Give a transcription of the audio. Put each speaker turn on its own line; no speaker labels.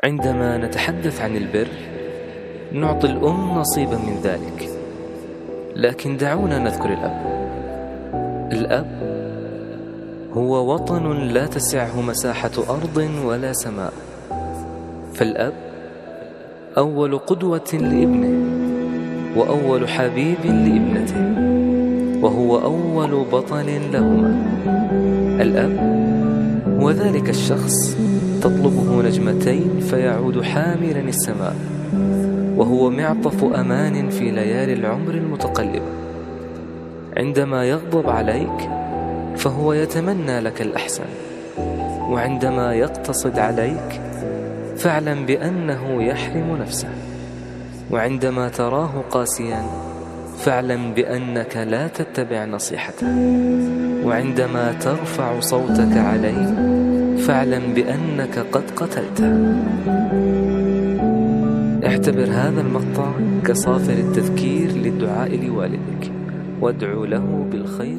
عندما نتحدث عن البر نعطي الأم نصيبا من ذلك، لكن دعونا نذكر الأب. الأب هو وطن لا تسعه مساحة أرض ولا سماء، فالأب أول قدوة لابنه، وأول حبيب لابنته، وهو أول بطل لهما. الأب هو ذلك الشخص تطلبه نجمتين فيعود حاملا السماء، وهو معطف أمان في ليالي العمر المتقلبة. عندما يغضب عليك فهو يتمنى لك الأحسن، وعندما يقتصد عليك فاعلم بأنه يحرم نفسه، وعندما تراه قاسيا فاعلم بأنك لا تتبع نصيحته، وعندما ترفع صوتك عليه فاعلم بأنك قد قتلته. اعتبر هذا المقطع كصافر التذكير للدعاء لوالدك، وادعو له بالخير